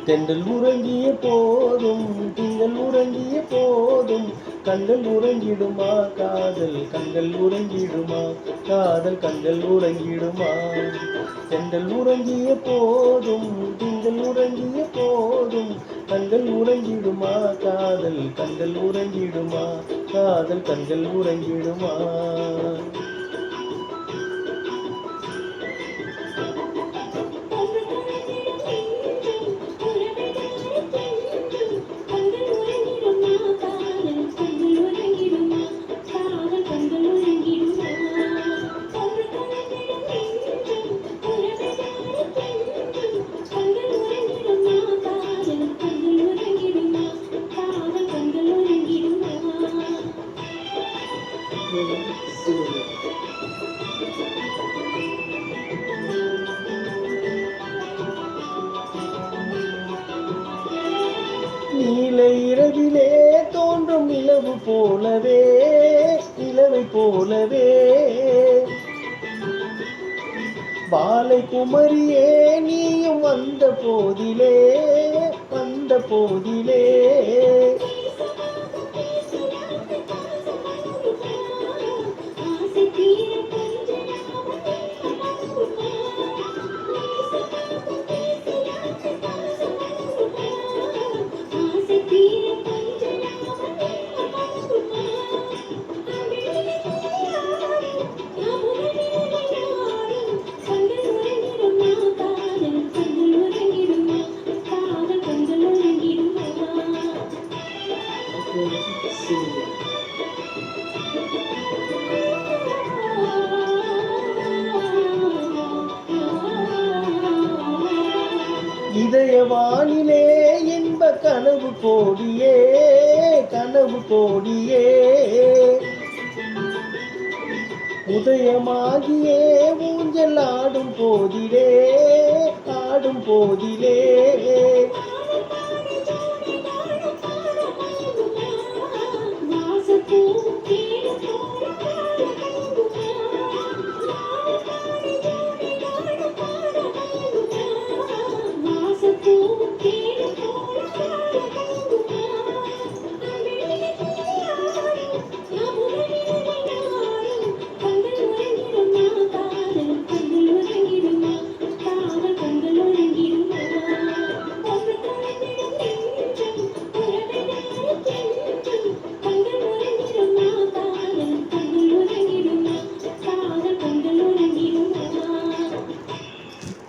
தென்றல் உறங்கிய போதும் திங்கள் உறங்கிய போதும் கண்கள் உறங்கிடுமா காதல் கண்கள் உறங்கிடுமா காதல் கண்கள் உறங்கிடுமா. தென்றல் உறங்கிய போதும் திங்கள் உறங்கிய போதும் கண்கள் உறங்கிடுமா காதல் கண்கள் உறங்கிடுமா காதல் கண்கள் உறங்கிடுமா. நீல இரவிலே தோன்றும் நிலவு போலவே நிலவை போலவே பாலை குமரியே நீயும் வந்த போதிலே வந்த போதிலே இதயவானிலே இன்ப கனவு கோடியே கனவு கோடியே உதயமாகியே ஊஞ்சல் ஆடும் போதிலே ஆடும் போதிலே